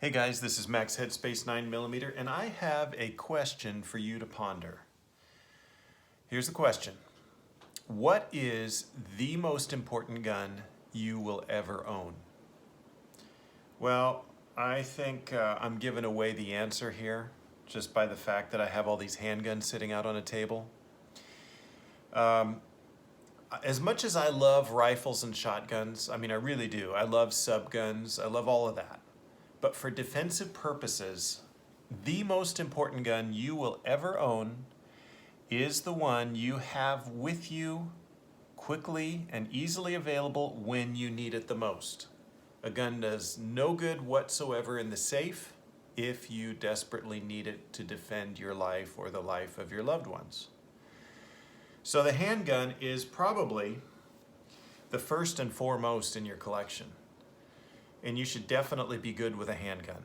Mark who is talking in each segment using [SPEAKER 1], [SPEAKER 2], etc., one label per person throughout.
[SPEAKER 1] Hey guys, this is Max Headspace 9mm, and I have a question for you to ponder. Here's the question. What is the most important gun you will ever own? Well, I think I'm giving away the answer here just by the fact that I have all these handguns sitting out on a table. As much as I love rifles and shotguns, I really do. I love subguns. I love all of that. But for defensive purposes, the most important gun you will ever own is the one you have with you quickly and easily available when you need it the most. A gun does no good whatsoever in the safe if you desperately need it to defend your life or the life of your loved ones. So the handgun is probably the first and foremost in your collection. And you should definitely be good with a handgun.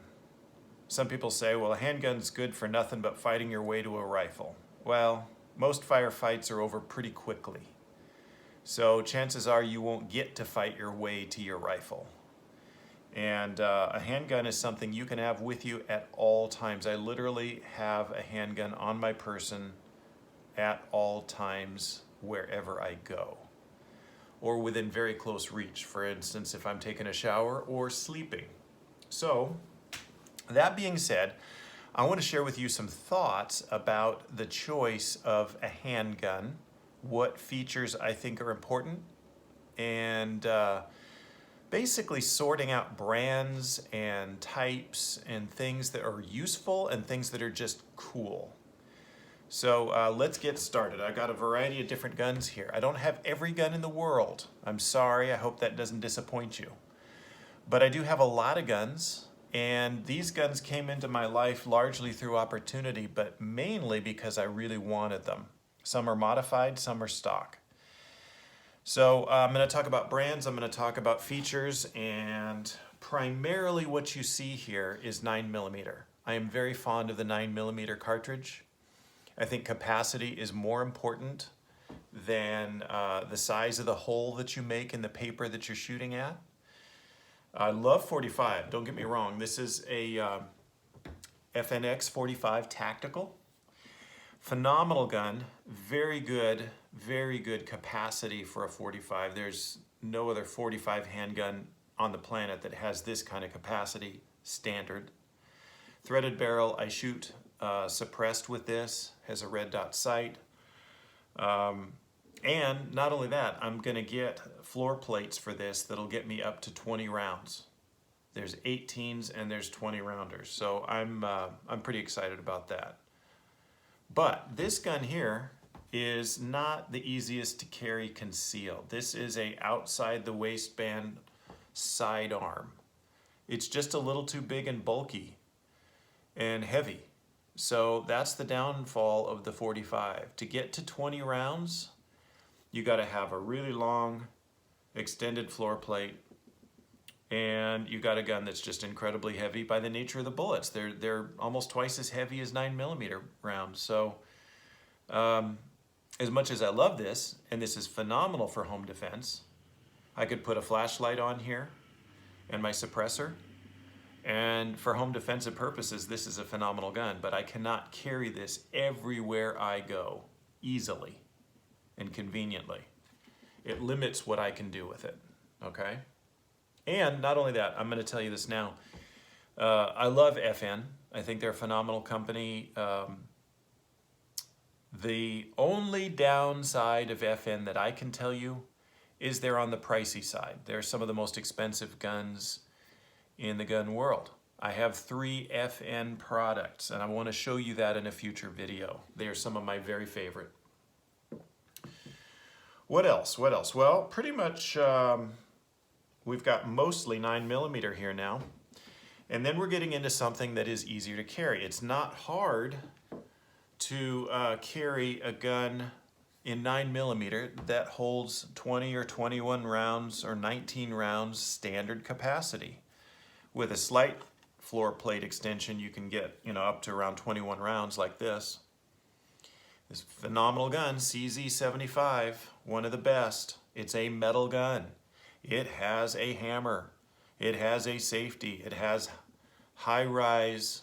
[SPEAKER 1] Some people say, well, a handgun's good for nothing but fighting your way to a rifle. Well, most firefights are over pretty quickly. So chances are you won't get to fight your way to your rifle. And a handgun is something you can have with you at all times. I literally have a handgun on my person at all times wherever I go, or within very close reach, for instance, if I'm taking a shower or sleeping. So, that being said, I want to share with you some thoughts about the choice of a handgun, what features I think are important, and basically sorting out brands and types and things that are useful and things that are just cool. So let's get started. I've got a variety of different guns here. I don't have every gun in the world. I'm sorry, I hope that doesn't disappoint you. But I do have a lot of guns, and these guns came into my life largely through opportunity, but mainly because I really wanted them. Some are modified, some are stock. So I'm going to talk about brands, I'm going to talk about features, and primarily what you see here is 9mm. I am very fond of the 9mm cartridge. I think capacity is more important than the size of the hole that you make in the paper that you're shooting at. I love 45, don't get me wrong. This is a FNX 45 Tactical. Phenomenal gun, very good capacity for a 45. There's no other 45 handgun on the planet that has this kind of capacity standard. Threaded barrel, I shoot suppressed with this, has a red dot sight. And not only that, I'm going to get floor plates for this that'll get me up to 20 rounds. There's 18s and there's 20 rounders, so I'm pretty excited about that. But this gun here is not the easiest to carry concealed. This is a outside the waistband sidearm. It's just a little too big and bulky and heavy. So that's the downfall of the 45. To get to 20 rounds, you got to have a really long extended floor plate, and you got a gun that's just incredibly heavy by the nature of the bullets. They're almost twice as heavy as 9mm rounds. So as much as I love this, and this is phenomenal for home defense, I could put a flashlight on here and my suppressor. And for home defensive purposes, this is a phenomenal gun, but I cannot carry this everywhere I go easily and conveniently. It limits what I can do with it, okay? And not only that, I'm going to tell you this now. I love FN. I think they're a phenomenal company. The only downside of FN that I can tell you is they're on the pricey side. They're some of the most expensive guns in the gun world. I have 3 FN products, and I want to show you that in a future video. They are some of my very favorite. What else? Well, pretty much we've got mostly 9mm here now, and then we're getting into something that is easier to carry. It's not hard to carry a gun in 9mm that holds 20 or 21 rounds or 19 rounds standard capacity. With a slight floor plate extension, you can get, up to around 21 rounds like this. This phenomenal gun, CZ75, one of the best. It's a metal gun. It has a hammer. It has a safety. It has high-rise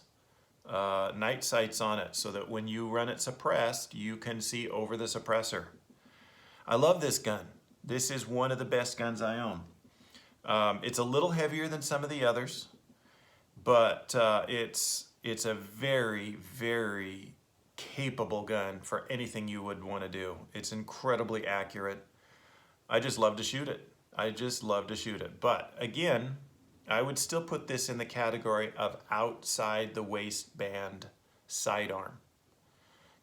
[SPEAKER 1] night sights on it so that when you run it suppressed, you can see over the suppressor. I love this gun. This is one of the best guns I own. It's a little heavier than some of the others, but it's a very, very capable gun for anything you would want to do. It's incredibly accurate. I just love to shoot it. I just love to shoot it. But again, I would still put this in the category of outside the waistband sidearm.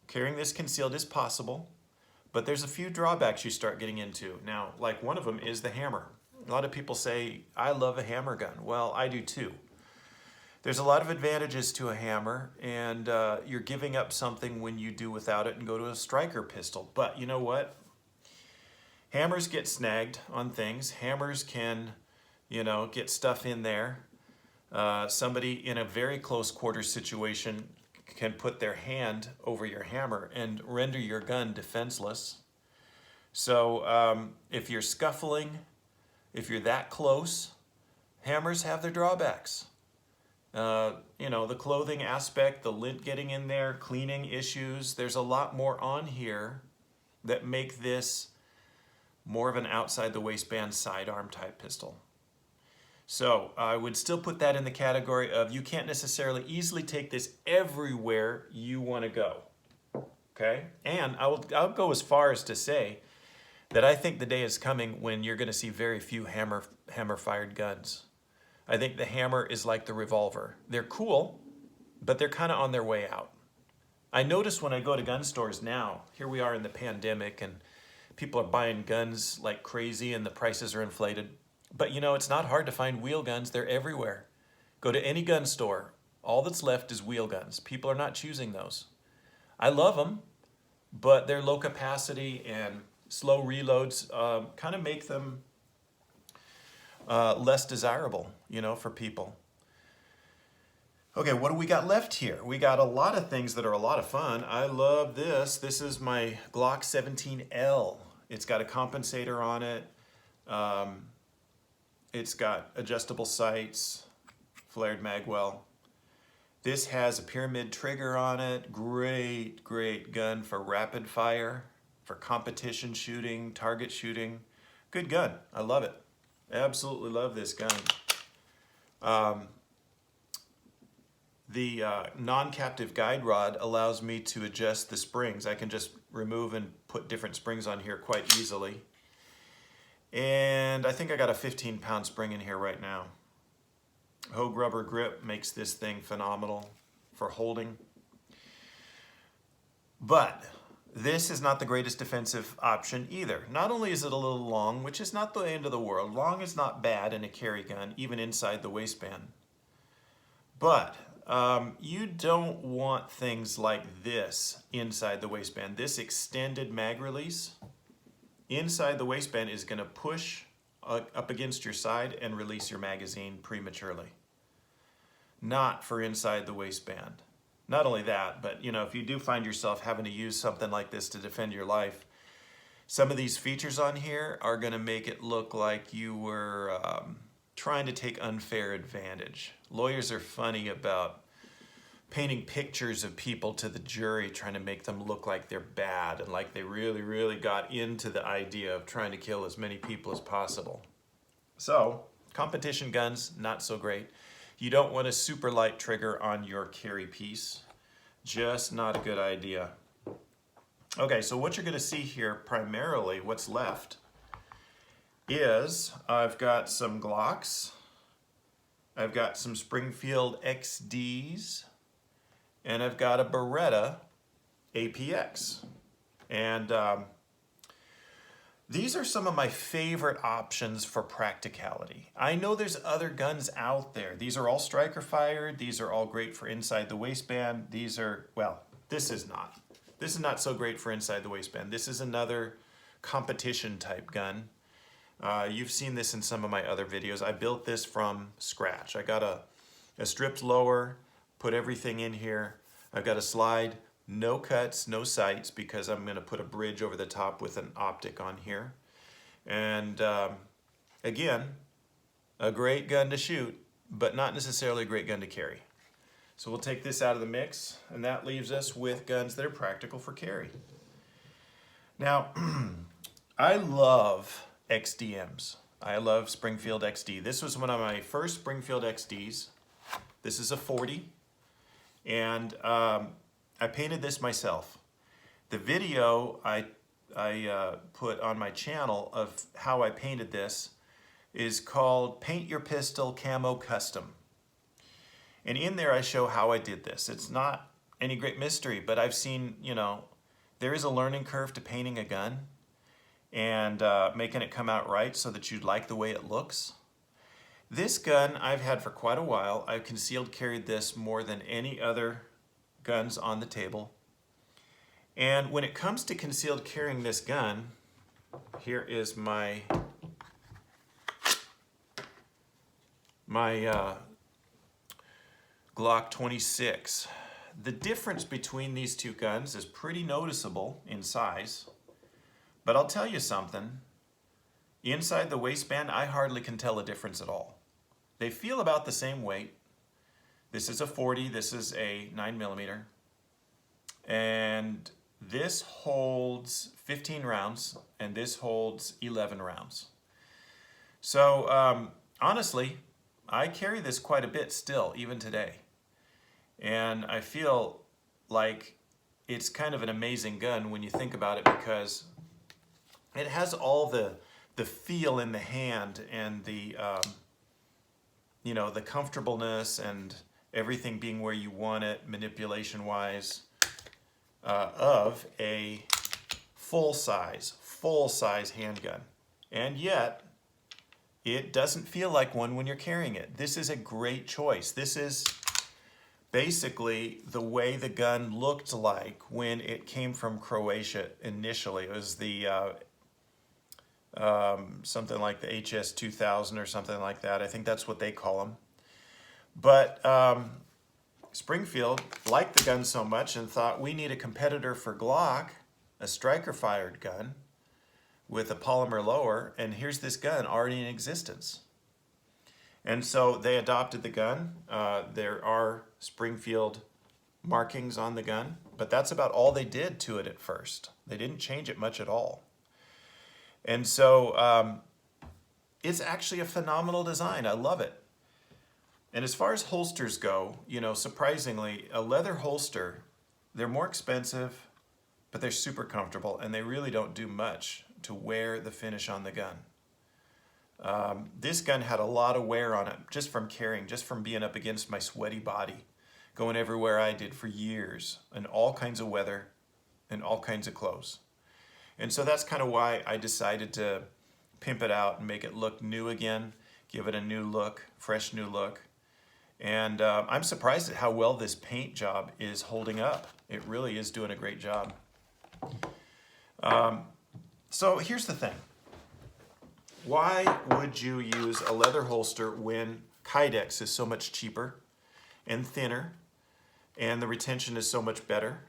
[SPEAKER 1] Carrying this concealed is possible, but there's a few drawbacks you start getting into. Now, like one of them is the hammer. A lot of people say, I love a hammer gun. Well, I do too. There's a lot of advantages to a hammer, and you're giving up something when you do without it and go to a striker pistol. But you know what? Hammers get snagged on things. Hammers can, get stuff in there. Somebody in a very close quarters situation can put their hand over your hammer and render your gun defenseless. So if you're scuffling, if you're that close, hammers have their drawbacks. The clothing aspect, the lint getting in there, cleaning issues, there's a lot more on here that make this more of an outside the waistband sidearm type pistol. So I would still put that in the category of you can't necessarily easily take this everywhere you want to go. Okay? And I'll go as far as to say that I think the day is coming when you're going to see very few hammer fired guns. I think the hammer is like the revolver. They're cool, but they're kind of on their way out. I notice when I go to gun stores now, here we are in the pandemic and people are buying guns like crazy and the prices are inflated. But it's not hard to find wheel guns. They're everywhere. Go to any gun store. All that's left is wheel guns. People are not choosing those. I love them, but their low capacity and slow reloads kind of make them less desirable, for people. Okay, what do we got left here? We got a lot of things that are a lot of fun. I love this. This is my Glock 17L. It's got a compensator on it. It's got adjustable sights, flared magwell. This has a pyramid trigger on it. Great, great gun for rapid fire, for competition shooting, target shooting. Good gun. I love it. Absolutely love this gun. The non-captive guide rod allows me to adjust the springs. I can just remove and put different springs on here quite easily. And I think I got a 15-pound spring in here right now. Hogue rubber grip makes this thing phenomenal for holding. But this is not the greatest defensive option either. Not only is it a little long, which is not the end of the world. Long is not bad in a carry gun, even inside the waistband. But you don't want things like this inside the waistband. This extended mag release inside the waistband is going to push up against your side and release your magazine prematurely. Not for inside the waistband. Not only that, but if you do find yourself having to use something like this to defend your life, some of these features on here are going to make it look like you were trying to take unfair advantage. Lawyers are funny about painting pictures of people to the jury, trying to make them look like they're bad and like they really, really got into the idea of trying to kill as many people as possible. So, competition guns, not so great. You don't want a super light trigger on your carry piece. Just not a good idea. Okay, so what you're going to see here, primarily what's left, is I've got some Glocks, I've got some Springfield Xds, and I've got a Beretta Apx. And these are some of my favorite options for practicality. I know there's other guns out there. These are all striker fired. These are all great for inside the waistband. These are, well, this is not. This is not so great for inside the waistband. This is another competition type gun. You've seen this in some of my other videos. I built this from scratch. I got a stripped lower, put everything in here. I've got a slide, no cuts, no sights, because I'm going to put a bridge over the top with an optic on here. And again, a great gun to shoot. but not necessarily a great gun to carry. So we'll take this out of the mix, and that leaves us with guns that are practical for carry. Now, I love XDMs. I love Springfield Xd. This was one of my first Springfield Xds. This is a 40, and I painted this myself. The video I put on my channel of how I painted this is called Paint Your Pistol Camo Custom. And in there I show how I did this. It's not any great mystery, but I've seen, you know, there is a learning curve to painting a gun and making it come out right so that you like the way it looks. This gun I've had for quite a while. I've concealed carried this more than any other guns on the table. And when it comes to concealed carrying this gun, here is my Glock 26. The difference between these two guns is pretty noticeable in size, but I'll tell you something. Inside the waistband, I hardly can tell a difference at all. They feel about the same weight. This is a 40, this is a 9mm, and this holds 15 rounds, and this holds 11 rounds. So honestly, I carry this quite a bit still, even today. And I feel like it's kind of an amazing gun when you think about it, because it has all the feel in the hand and the you know, the comfortableness and everything being where you want it manipulation-wise of a full-size handgun. And yet, it doesn't feel like one when you're carrying it. This is a great choice. This is basically the way the gun looked like when it came from Croatia initially. It was the something like the HS 2000 or something like that. I think that's what they call them. But Springfield liked the gun so much and thought, we need a competitor for Glock, a striker-fired gun with a polymer lower, and here's this gun already in existence. And so they adopted the gun. There are Springfield markings on the gun, but that's about all they did to it at first. They didn't change it much at all. And so it's actually a phenomenal design. I love it. And as far as holsters go, you know, surprisingly, a leather holster, they're more expensive, but they're super comfortable, and they really don't do much to wear the finish on the gun. This gun had a lot of wear on it just from carrying, just from being up against my sweaty body, going everywhere I did for years, in all kinds of weather and all kinds of clothes. And so that's kind of why I decided to pimp it out and make it look new again, give it a new look, fresh new look. And I'm surprised at how well this paint job is holding up. It really is doing a great job. So here's the thing. Why would you use a leather holster when Kydex is so much cheaper and thinner and the retention is so much better?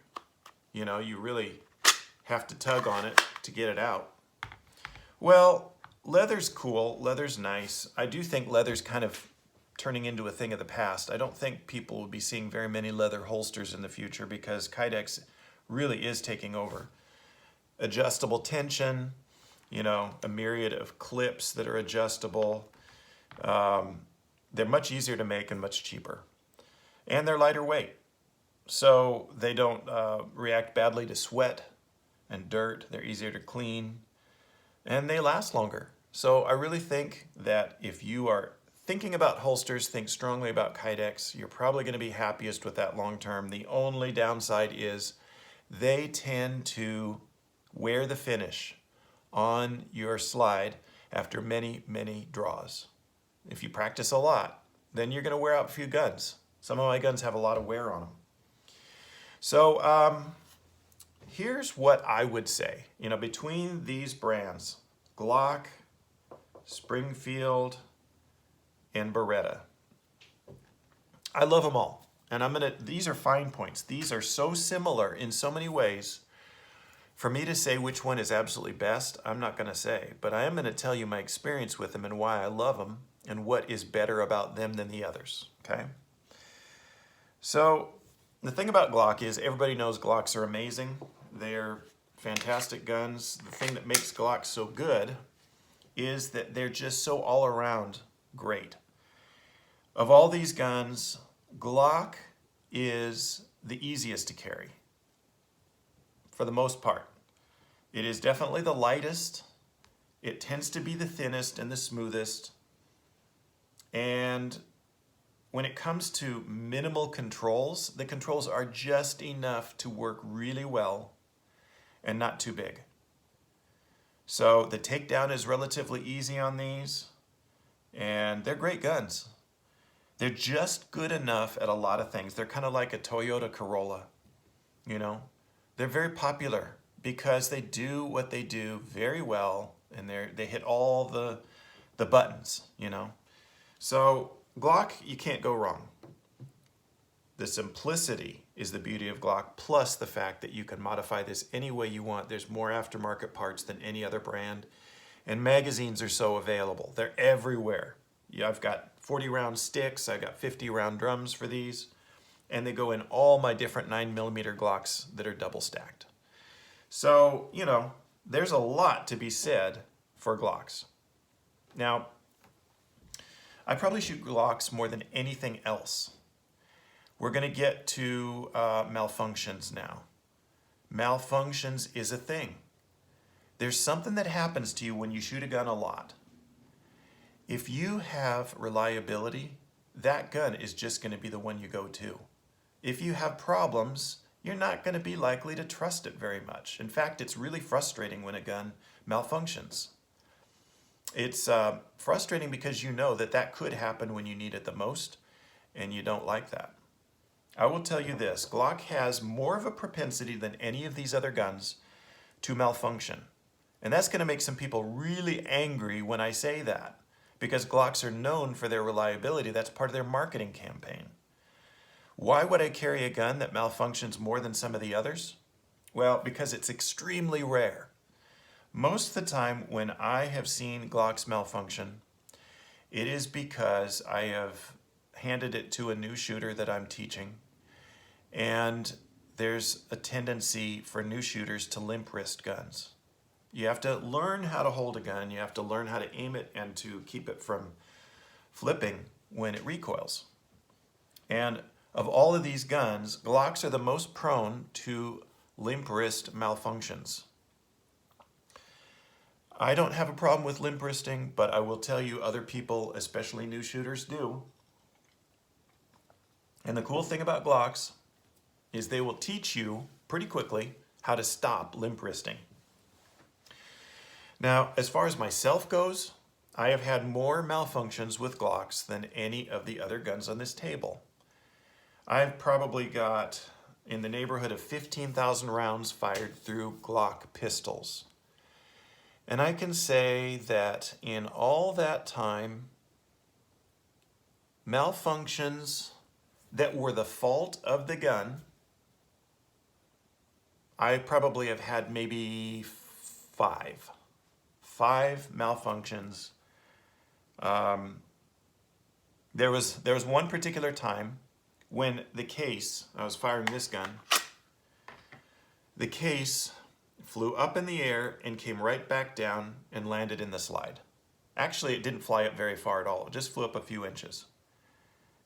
[SPEAKER 1] You know, you really have to tug on it to get it out. Well, leather's cool, leather's nice. I do think leather's kind of turning into a thing of the past. I don't think people will be seeing very many leather holsters in the future because Kydex really is taking over. Adjustable tension, you know, a myriad of clips that are adjustable. They're much easier to make and much cheaper. And they're lighter weight, so they don't react badly to sweat and dirt. They're easier to clean, and they last longer. So I really think that if you are thinking about holsters, think strongly about Kydex. You're probably going to be happiest with that long term. The only downside is they tend to wear the finish on your slide after many, many draws. If you practice a lot, then you're going to wear out a few guns. Some of my guns have a lot of wear on them. So here's what I would say. You know, between these brands, Glock, Springfield, and Beretta, I love them all. And these are fine points. These are so similar in so many ways. For me to say which one is absolutely best, I'm not going to say, but I am going to tell you my experience with them and why I love them and what is better about them than the others, okay? So the thing about Glock is everybody knows Glocks are amazing. They're fantastic guns. The thing that makes Glocks so good is that they're just so all around great. Of all these guns, Glock is the easiest to carry for the most part. It is definitely the lightest. It tends to be the thinnest and the smoothest. And when it comes to minimal controls, the controls are just enough to work really well and not too big. So the takedown is relatively easy on these, and they're great guns. They're just good enough at a lot of things. They're kind of like a Toyota Corolla, you know? They're very popular because they do what they do very well, and they hit all the buttons, you know? So Glock, you can't go wrong. The simplicity is the beauty of Glock, plus the fact that you can modify this any way you want. There's more aftermarket parts than any other brand, and magazines are so available. They're everywhere. Yeah, I've got 40 round sticks, I've got 50 round drums for these, and they go in all my different 9mm Glocks that are double stacked. So, you know, there's a lot to be said for Glocks. Now, I probably shoot Glocks more than anything else. We're going to get to malfunctions now. Malfunctions is a thing. There's something that happens to you when you shoot a gun a lot. If you have reliability, that gun is just going to be the one you go to. If you have problems, you're not going to be likely to trust it very much. In fact, it's really frustrating when a gun malfunctions. It's frustrating because you know that that could happen when you need it the most, and you don't like that. I will tell you this, Glock has more of a propensity than any of these other guns to malfunction. And that's going to make some people really angry when I say that, because Glocks are known for their reliability. That's part of their marketing campaign. Why would I carry a gun that malfunctions more than some of the others? Well, because it's extremely rare. Most of the time when I have seen Glocks malfunction, it is because I have handed it to a new shooter that I'm teaching, and there's a tendency for new shooters to limp wrist guns. You have to learn how to hold a gun, you have to learn how to aim it and to keep it from flipping when it recoils. And of all of these guns, Glocks are the most prone to limp wrist malfunctions. I don't have a problem with limp wristing, but I will tell you other people, especially new shooters, do. And the cool thing about Glocks is they will teach you pretty quickly how to stop limp wristing. Now, as far as myself goes, I have had more malfunctions with Glocks than any of the other guns on this table. I've probably got in the neighborhood of 15,000 rounds fired through Glock pistols. And I can say that in all that time, malfunctions that were the fault of the gun, I probably have had maybe five malfunctions. There was one particular time when the case, I was firing this gun, the case flew up in the air and came right back down and landed in the slide. Actually, it didn't fly up very far at all. It just flew up a few inches.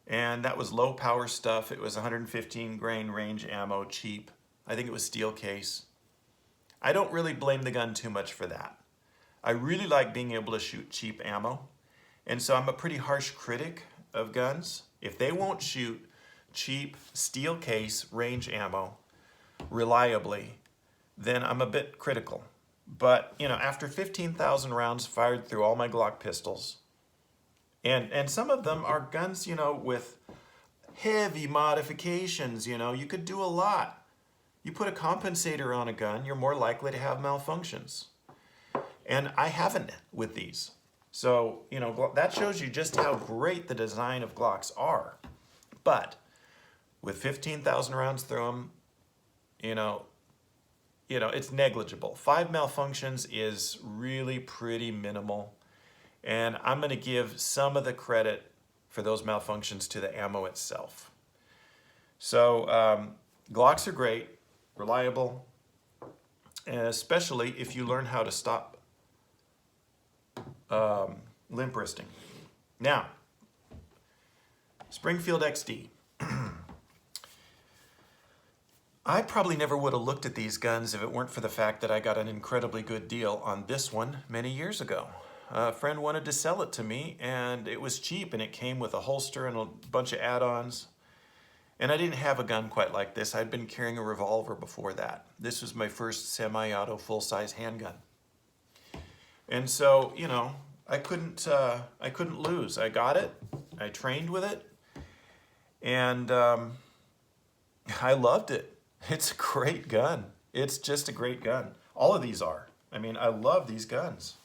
[SPEAKER 1] And that was low power stuff. It was 115 grain range ammo, cheap. I think it was steel case. I don't really blame the gun too much for that. I really like being able to shoot cheap ammo. And so I'm a pretty harsh critic of guns. If they won't shoot cheap steel case range ammo reliably, then I'm a bit critical. But, you know, after 15,000 rounds fired through all my Glock pistols, and some of them are guns, you know, with heavy modifications, you know, you could do a lot. You put a compensator on a gun, you're more likely to have malfunctions. And I haven't with these. So, you know, that shows you just how great the design of Glocks are. But with 15,000 rounds through them, you know, it's negligible. 5 malfunctions is really pretty minimal. And I'm going to give some of the credit for those malfunctions to the ammo itself. So Glocks are great, reliable, and especially if you learn how to stop limp wristing. Now, Springfield Xd. I probably never would have looked at these guns if it weren't for the fact that I got an incredibly good deal on this one many years ago. A friend wanted to sell it to me, and it was cheap, and it came with a holster and a bunch of add-ons. And I didn't have a gun quite like this. I'd been carrying a revolver before that. This was my first semi-auto full-size handgun. And so, you know, I couldn't lose. I got it, I trained with it, and I loved it. It's a great gun. It's just a great gun. All of these are. I mean, I love these guns.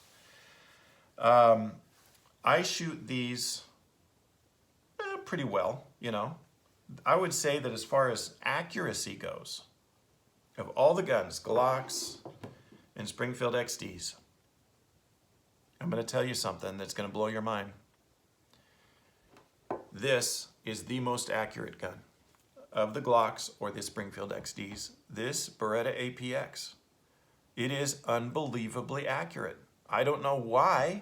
[SPEAKER 1] I shoot these pretty well, you know. I would say that as far as accuracy goes, of all the guns, Glocks and Springfield Xds, I'm going to tell you something that's going to blow your mind. This is the most accurate gun. Of the Glocks or the Springfield Xds, this Beretta Apx, it is unbelievably accurate. I don't know why,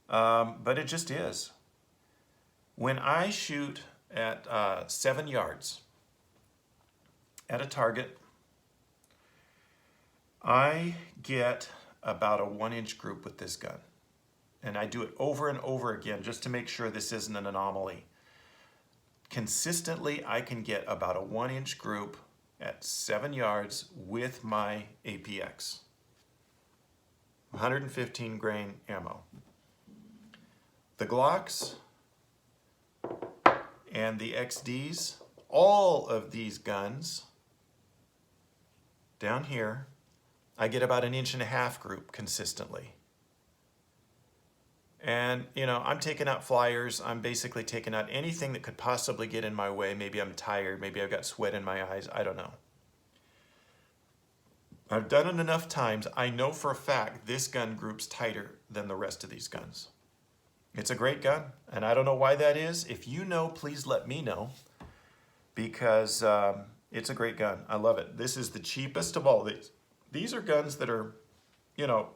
[SPEAKER 1] but it just is. When I shoot at 7 yards at a target, I get about a 1-inch group with this gun. And I do it over and over again just to make sure this isn't an anomaly. Consistently, I can get about a 1-inch group at 7 yards with my Apx. 115 grain ammo. The Glocks and the XDs, all of these guns down here, I get about 1.5 inch group consistently. And, you know, I'm taking out flyers. I'm basically taking out anything that could possibly get in my way. Maybe I'm tired. Maybe I've got sweat in my eyes. I don't know. I've done it enough times. I know for a fact this gun group's tighter than the rest of these guns. It's a great gun, and I don't know why that is. If you know, please let me know, because it's a great gun. I love it. This is the cheapest of all these. These are guns that are, you know,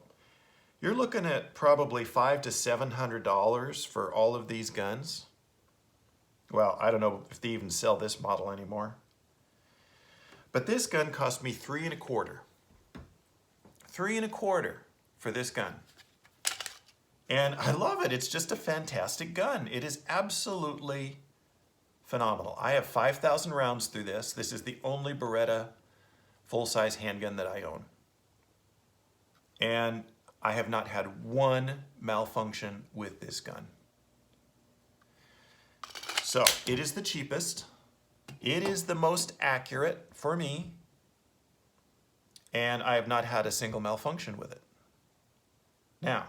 [SPEAKER 1] you're looking at probably $500 to $700 for all of these guns. Well, I don't know if they even sell this model anymore. But this gun cost me $3.25. $3.25 for this gun. And I love it. It's just a fantastic gun. It is absolutely phenomenal. I have 5,000 rounds through this. This is the only Beretta full-size handgun that I own. And I have not had one malfunction with this gun. So it is the cheapest. It is the most accurate for me. And I have not had a single malfunction with it. Now,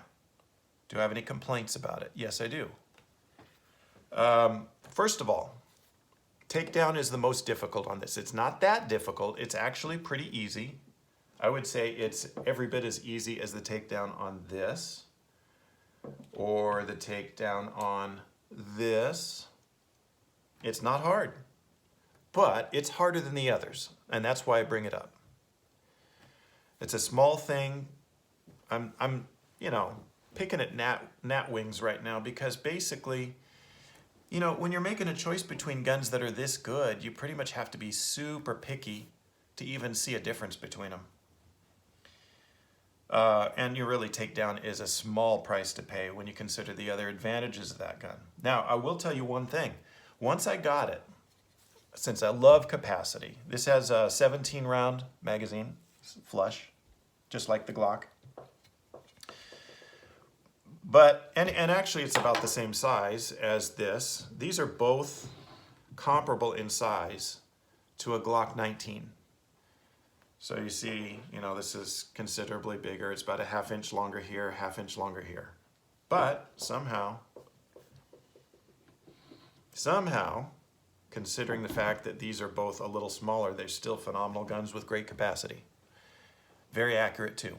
[SPEAKER 1] do I have any complaints about it? Yes, I do. First of all, takedown is the most difficult on this. It's not that difficult. It's actually pretty easy. I would say it's every bit as easy as the takedown on this or the takedown on this. It's not hard, but it's harder than the others, and that's why I bring it up. It's a small thing. I'm you know, picking at gnat wings right now because basically, you know, when you're making a choice between guns that are this good, you pretty much have to be super picky to even see a difference between them. And you really takedown is a small price to pay when you consider the other advantages of that gun. Now, I will tell you one thing. Once I got it, since I love capacity, this has a 17 round magazine, flush, just like the Glock. But, and actually it's about the same size as this. These are both comparable in size to a Glock 19. So you see, you know, this is considerably bigger. It's about a 1/2 inch longer here, 1/2 inch longer here. But somehow, considering the fact that these are both a little smaller, they're still phenomenal guns with great capacity. Very accurate too.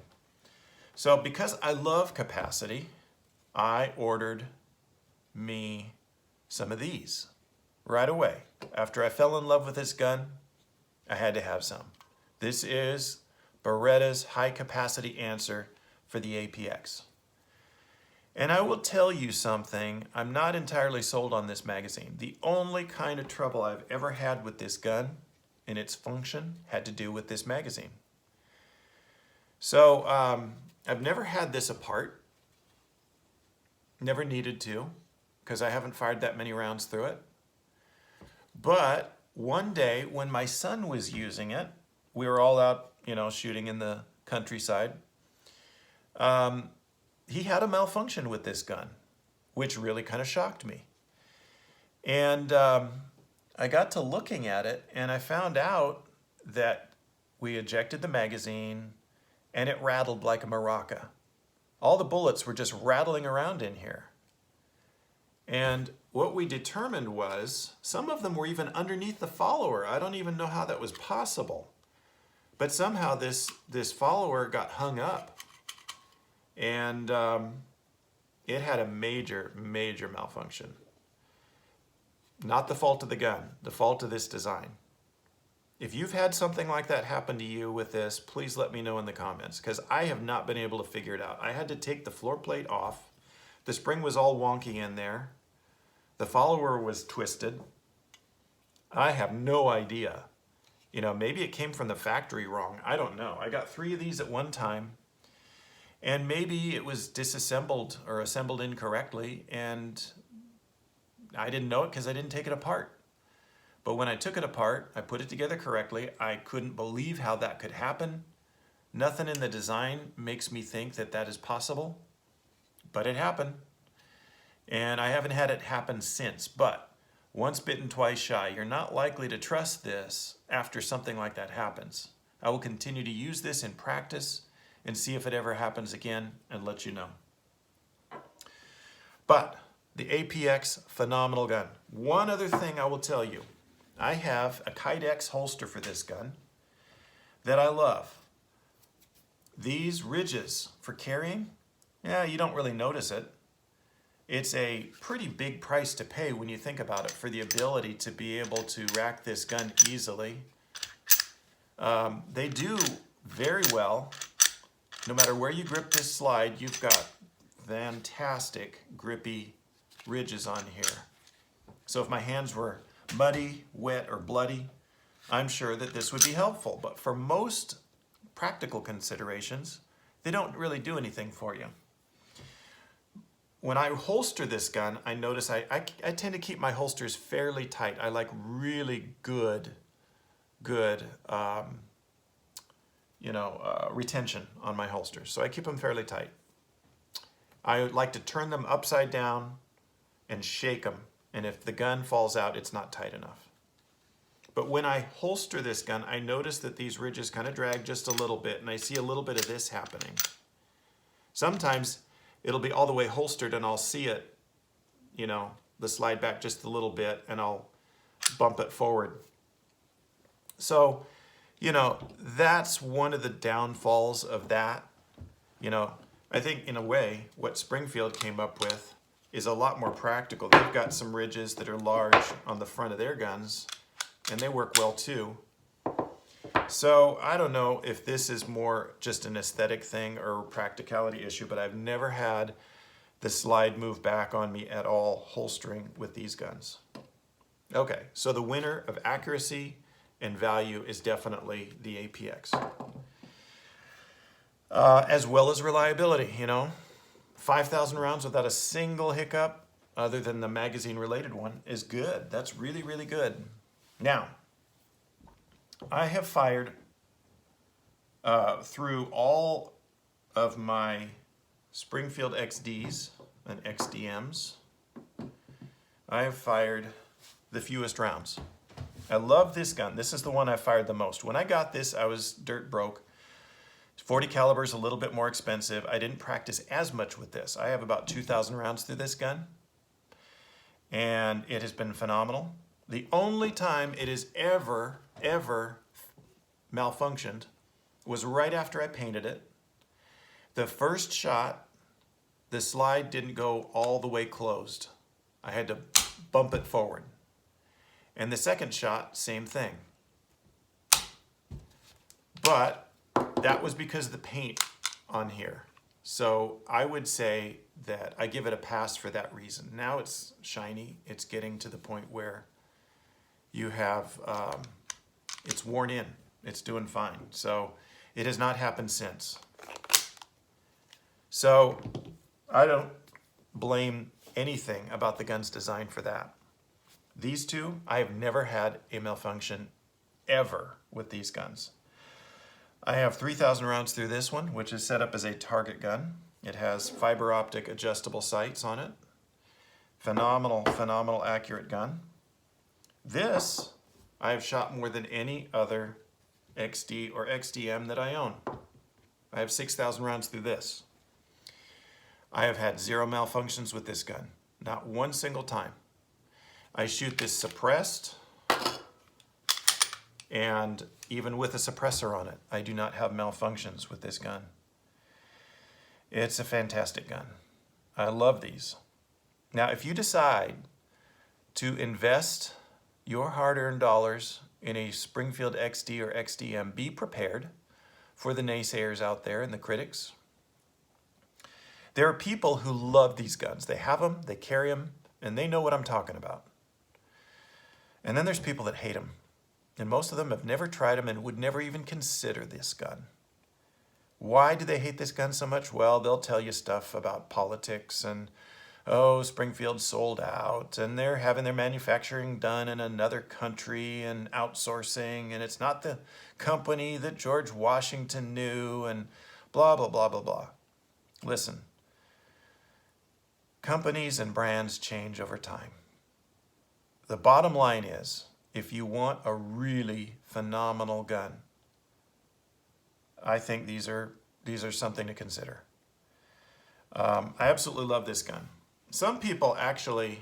[SPEAKER 1] So because I love capacity, I ordered me some of these right away. After I fell in love with this gun, I had to have some. This is Beretta's high capacity answer for the Apx. And I will tell you something, I'm not entirely sold on this magazine. The only kind of trouble I've ever had with this gun and its function had to do with this magazine. So I've never had this apart, never needed to, because I haven't fired that many rounds through it. But one day when my son was using it, we were all out, shooting in the countryside. He had a malfunction with this gun, which really kind of shocked me. And I got to looking at it, and I found out that we ejected the magazine, and it rattled like a maraca. All the bullets were just rattling around in here. And what we determined was, some of them were even underneath the follower. I don't even know how that was possible. But somehow this follower got hung up. And it had a major, major malfunction. Not the fault of the gun, the fault of this design. If you've had something like that happen to you with this, please let me know in the comments, because I have not been able to figure it out. I had to take the floor plate off. The spring was all wonky in there. The follower was twisted. I have no idea. Maybe it came from the factory wrong. I don't know. I got 3 of these at one time. And maybe it was disassembled or assembled incorrectly, and I didn't know it because I didn't take it apart. But when I took it apart, I put it together correctly. I couldn't believe how that could happen. Nothing in the design makes me think that that is possible, but it happened. And I haven't had it happen since, but once bitten, twice shy. You're not likely to trust this after something like that happens. I will continue to use this in practice and see if it ever happens again and let you know. But the Apx, phenomenal gun. One other thing I will tell you. I have a Kydex holster for this gun that I love. These ridges for carrying, you don't really notice it. It's a pretty big price to pay when you think about it for the ability to be able to rack this gun easily. They do very well. No matter where you grip this slide, you've got fantastic grippy ridges on here. So if my hands were muddy, wet, or bloody, I'm sure that this would be helpful. But for most practical considerations, they don't really do anything for you. When I holster this gun, I notice I tend to keep my holsters fairly tight. I like really good retention on my holsters. So I keep them fairly tight. I like to turn them upside down and shake them. And if the gun falls out, it's not tight enough. But when I holster this gun, I notice that these ridges kind of drag just a little bit, and I see a little bit of this happening. Sometimes it'll be all the way holstered and I'll see it, the slide back just a little bit, and I'll bump it forward. So, that's one of the downfalls of that. I think in a way what Springfield came up with is a lot more practical. They've got some ridges that are large on the front of their guns, and they work well too. So I don't know if this is more just an aesthetic thing or a practicality issue, but I've never had the slide move back on me at all holstering with these guns. Okay, so the winner of accuracy and value is definitely the Apx. As well as reliability, 5,000 rounds without a single hiccup other than the magazine related one is good. That's really, really good. Now, I have fired through all of my Springfield Xds and XDMs. I have fired the fewest rounds. I love this gun. This is the one I fired the most. When I got this, I was dirt broke. 40 caliber is a little bit more expensive. I didn't practice as much with this. I have about 2,000 rounds through this gun, and it has been phenomenal. The only time it has ever malfunctioned was right after I painted it. The first shot the slide didn't go all the way closed. I had to bump it forward. And the second shot, same thing. But that was because of the paint on here. So I would say that I give it a pass for that reason. Now it's shiny. It's getting to the point where you have, it's worn in. It's doing fine. So it has not happened since. So I don't blame anything about the gun's design for that. These two, I have never had a malfunction ever with these guns. I have 3,000 rounds through this one, which is set up as a target gun. It has fiber optic adjustable sights on it. Phenomenal, phenomenal accurate gun. This, I have shot more than any other XD or XDM that I own. I have 6,000 rounds through this. I have had 0 malfunctions with this gun. Not one single time. I shoot this suppressed, and even with a suppressor on it, I do not have malfunctions with this gun. It's a fantastic gun. I love these. Now, if you decide to invest your hard-earned dollars in a Springfield XD or XDM, be prepared for the naysayers out there and the critics. There are people who love these guns. They have them, they carry them, and they know what I'm talking about. And then there's people that hate them. And most of them have never tried them and would never even consider this gun. Why do they hate this gun so much? Well, they'll tell you stuff about politics and, oh, Springfield sold out, and they're having their manufacturing done in another country and outsourcing, and it's not the company that George Washington knew, and blah, blah, blah, blah, blah. Listen, companies and brands change over time. The bottom line is, if you want a really phenomenal gun, I think these are something to consider. I absolutely love this gun. Some people actually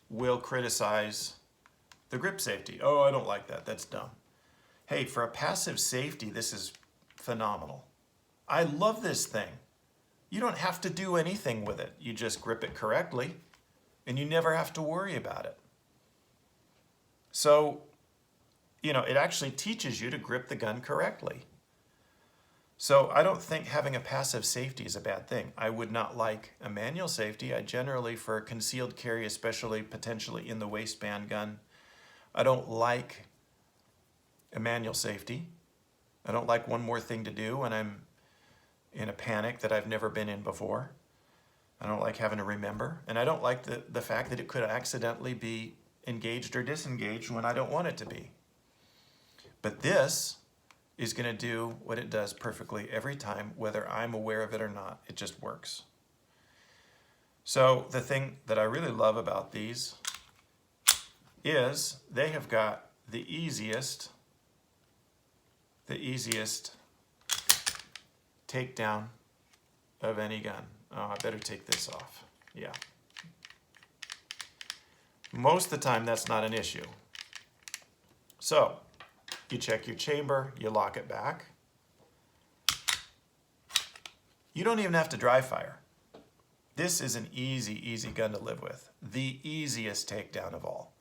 [SPEAKER 1] will criticize the grip safety. Oh, I don't like that. That's dumb. Hey, for a passive safety, this is phenomenal. I love this thing. You don't have to do anything with it. You just grip it correctly, and you never have to worry about it. So, you know, it actually teaches you to grip the gun correctly. So I don't think having a passive safety is a bad thing. I would not like a manual safety. I generally, for a concealed carry, especially potentially in the waistband gun, I don't like a manual safety. I don't like one more thing to do when I'm in a panic that I've never been in before. I don't like having to remember. And I don't like the fact that it could accidentally be engaged or disengaged when I don't want it to be. But this is going to do what it does perfectly every time, whether I'm aware of it or not. It just works. So the thing that I really love about these is they have got the easiest takedown of any gun. Oh, I better take this off. Yeah. Most of the time, that's not an issue. So, you check your chamber, you lock it back. You don't even have to dry fire. This is an easy gun to live with. The easiest takedown of all.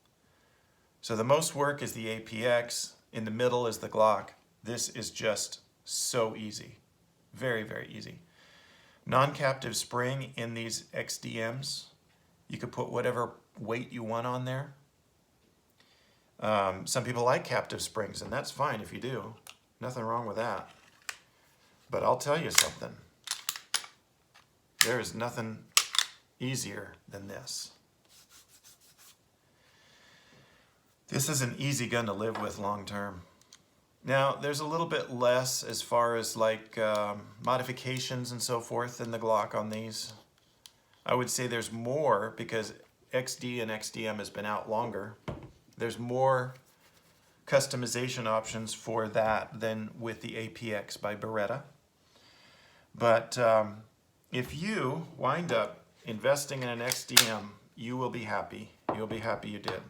[SPEAKER 1] So the most work is the Apx. In the middle is the Glock. This is just so easy. Very, very easy. Non-captive spring in these XDMs. You could put whatever weight you want on there. Some people like captive springs, and that's fine if you do. Nothing wrong with that. But I'll tell you something. There is nothing easier than this. This is an easy gun to live with long term. Now, there's a little bit less as far as like modifications and so forth than the Glock on these. I would say there's more because XD and XDM has been out longer. There's more customization options for that than with the Apx by Beretta. But if you wind up investing in an XDM, you will be happy. You'll be happy you did.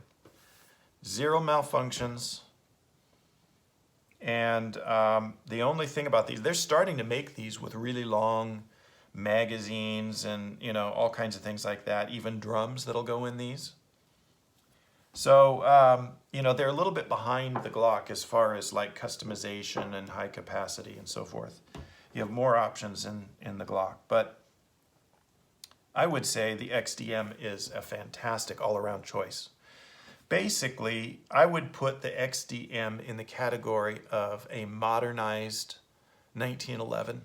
[SPEAKER 1] 0 malfunctions. And the only thing about these, they're starting to make these with really long magazines and, you know, all kinds of things like that, even drums that'll go in these. So, you know, they're a little bit behind the Glock as far as like customization and high capacity and so forth. You have more options in the Glock, but I would say the XDM is a fantastic all-around choice. Basically, I would put the XDM in the category of a modernized 1911.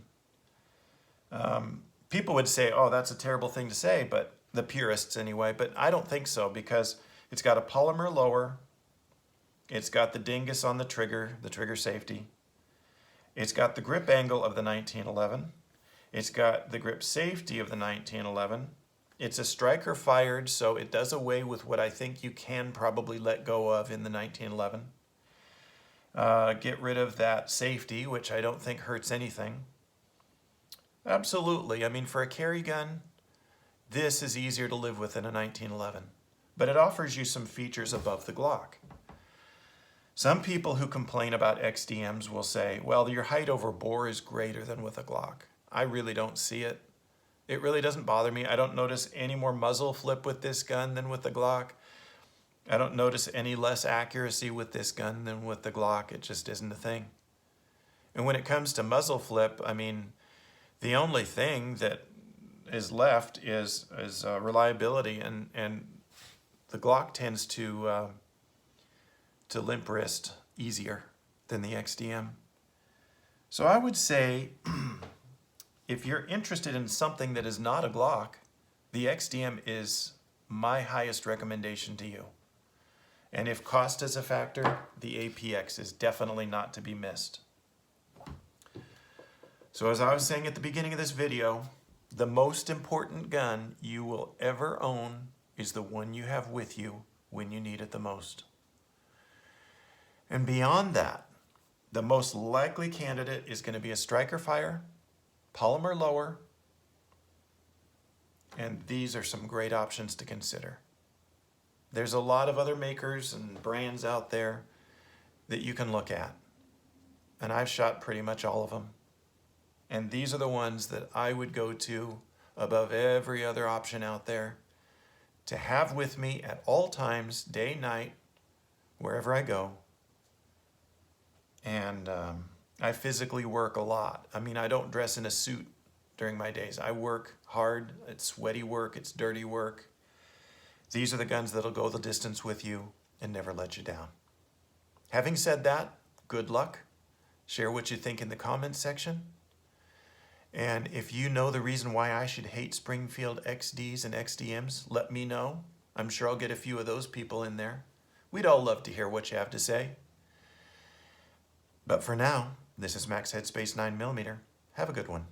[SPEAKER 1] People would say, oh, that's a terrible thing to say, but the purists anyway, but I don't think so, because it's got a polymer lower, it's got the dingus on the trigger safety, it's got the grip angle of the 1911, it's got the grip safety of the 1911, it's a striker fired, so it does away with what I think you can probably let go of in the 1911. Get rid of that safety, which I don't think hurts anything. Absolutely. I mean, for a carry gun, this is easier to live with than a 1911. But it offers you some features above the Glock. Some people who complain about XDMs will say, well, your height over bore is greater than with a Glock. I really don't see it. It really doesn't bother me. I don't notice any more muzzle flip with this gun than with the Glock. I don't notice any less accuracy with this gun than with the Glock. It just isn't a thing. And when it comes to muzzle flip, I mean, the only thing that is left is reliability, and the Glock tends to limp wrist easier than the XDM. So I would say, if you're interested in something that is not a Glock, the XDM is my highest recommendation to you. And if cost is a factor, the Apx is definitely not to be missed. So as I was saying at the beginning of this video, the most important gun you will ever own is the one you have with you when you need it the most. And beyond that, the most likely candidate is going to be a striker fire, polymer lower, and these are some great options to consider. There's a lot of other makers and brands out there that you can look at, and I've shot pretty much all of them. And these are the ones that I would go to above every other option out there to have with me at all times, day, night, wherever I go. And I physically work a lot. I mean, I don't dress in a suit during my days. I work hard. It's sweaty work. It's dirty work. These are the guns that'll go the distance with you and never let you down. Having said that, good luck. Share what you think in the comments section. And if you know the reason why I should hate Springfield Xds and XDMs, let me know. I'm sure I'll get a few of those people in there. We'd all love to hear what you have to say. But for now, this is Max Headspace 9mm. Have a good one.